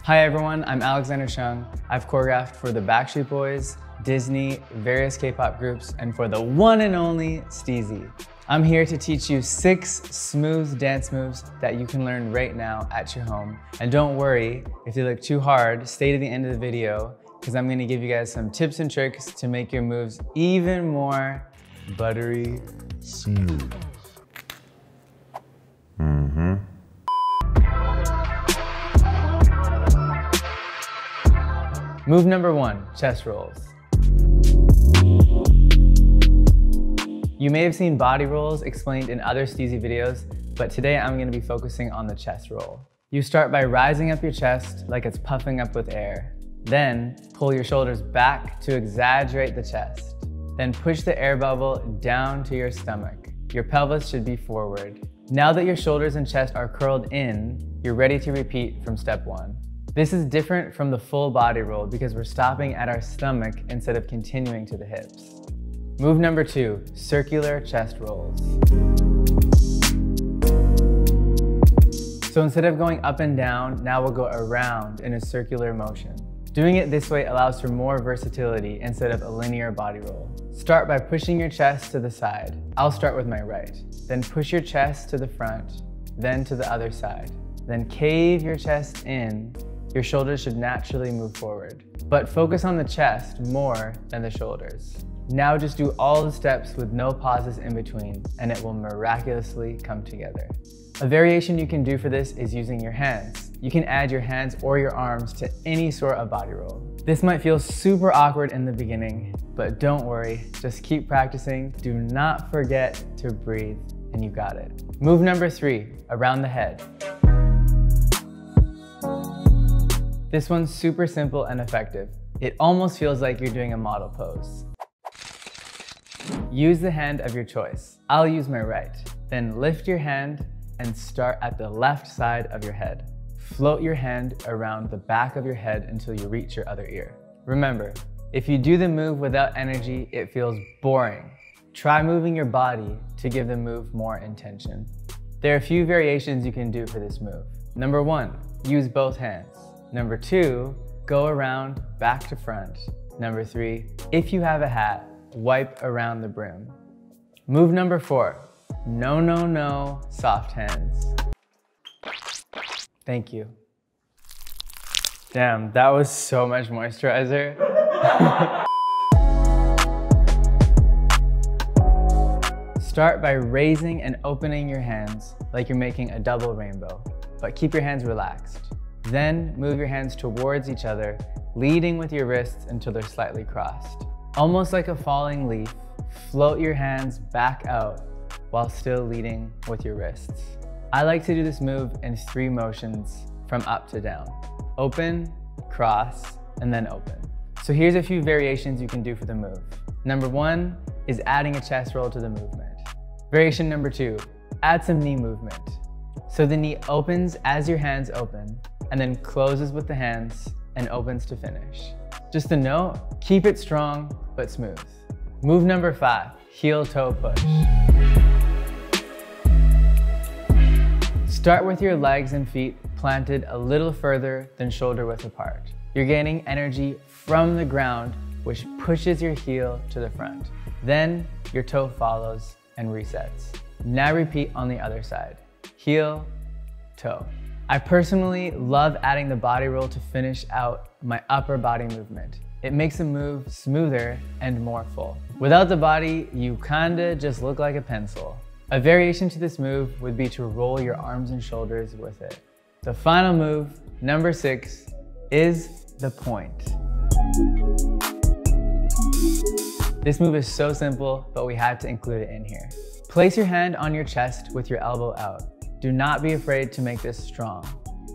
Hi everyone, I'm Alexander Chung. I've choreographed for the Backstreet Boys, Disney, various K-pop groups, and for the one and only STEEZY. I'm here to teach you 6 smooth dance moves that you can learn right now at your home. And don't worry, if they look too hard, stay to the end of the video, because I'm gonna give you guys some tips and tricks to make your moves even more buttery smooth. Move number 1, chest rolls. You may have seen body rolls explained in other STEEZY videos, but today I'm going to be focusing on the chest roll. You start by rising up your chest like it's puffing up with air. Then pull your shoulders back to exaggerate the chest. Then push the air bubble down to your stomach. Your pelvis should be forward. Now that your shoulders and chest are curled in, you're ready to repeat from step 1. This is different from the full body roll because we're stopping at our stomach instead of continuing to the hips. Move number 2, circular chest rolls. So instead of going up and down, now we'll go around in a circular motion. Doing it this way allows for more versatility instead of a linear body roll. Start by pushing your chest to the side. I'll start with my right. Then push your chest to the front, then to the other side. Then cave your chest in. Your shoulders should naturally move forward, but focus on the chest more than the shoulders. Now just do all the steps with no pauses in between, and it will miraculously come together. A variation you can do for this is using your hands. You can add your hands or your arms to any sort of body roll. This might feel super awkward in the beginning, but don't worry, just keep practicing. Do not forget to breathe, and you got it. Move number 3, around the head. This one's super simple and effective. It almost feels like you're doing a model pose. Use the hand of your choice. I'll use my right. Then lift your hand and start at the left side of your head. Float your hand around the back of your head until you reach your other ear. Remember, if you do the move without energy, it feels boring. Try moving your body to give the move more intention. There are a few variations you can do for this move. Number 1, use both hands. Number 2, go around back to front. Number 3, if you have a hat, wipe around the brim. Move number 4, no, soft hands. Thank you. Damn, that was so much moisturizer. Start by raising and opening your hands like you're making a double rainbow, but keep your hands relaxed. Then move your hands towards each other, leading with your wrists until they're slightly crossed. Almost like a falling leaf, float your hands back out while still leading with your wrists. I like to do this move in 3 motions from up to down. Open, cross, and then open. So here's a few variations you can do for the move. Number 1 is adding a chest roll to the movement. Variation number 2, add some knee movement. So the knee opens as your hands open, and then closes with the hands and opens to finish. Just a note, keep it strong but smooth. Move number 5, heel toe push. Start with your legs and feet planted a little further than shoulder width apart. You're gaining energy from the ground, which pushes your heel to the front. Then your toe follows and resets. Now repeat on the other side, heel, toe. I personally love adding the body roll to finish out my upper body movement. It makes the move smoother and more full. Without the body, you kinda just look like a pencil. A variation to this move would be to roll your arms and shoulders with it. The final move, number 6, is the point. This move is so simple, but we had to include it in here. Place your hand on your chest with your elbow out. Do not be afraid to make this strong.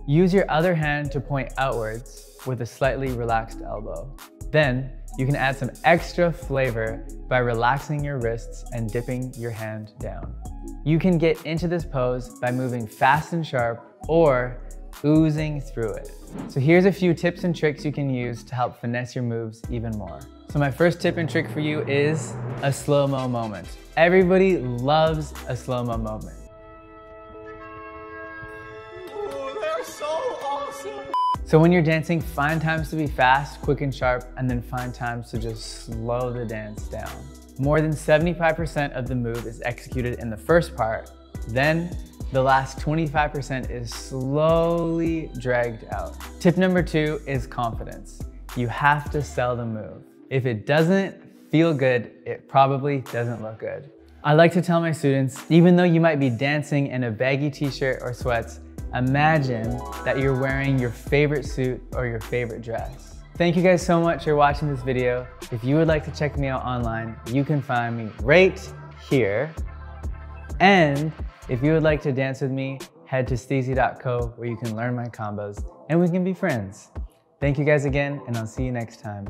Use your other hand to point outwards with a slightly relaxed elbow. Then you can add some extra flavor by relaxing your wrists and dipping your hand down. You can get into this pose by moving fast and sharp or oozing through it. So here's a few tips and tricks you can use to help finesse your moves even more. So my first tip and trick for you is a slow-mo moment. Everybody loves a slow-mo moment. Oh, they're so awesome. So when you're dancing, find times to be fast, quick and sharp, and then find times to just slow the dance down. More than 75% of the move is executed in the first part, then the last 25% is slowly dragged out. Tip number 2 is confidence. You have to sell the move. If it doesn't feel good, it probably doesn't look good. I like to tell my students, even though you might be dancing in a baggy t-shirt or sweats, imagine that you're wearing your favorite suit or your favorite dress. Thank you guys so much for watching this video. If you would like to check me out online, you can find me right here. And if you would like to dance with me, head to steezy.co where you can learn my combos and we can be friends. Thank you guys again, and I'll see you next time.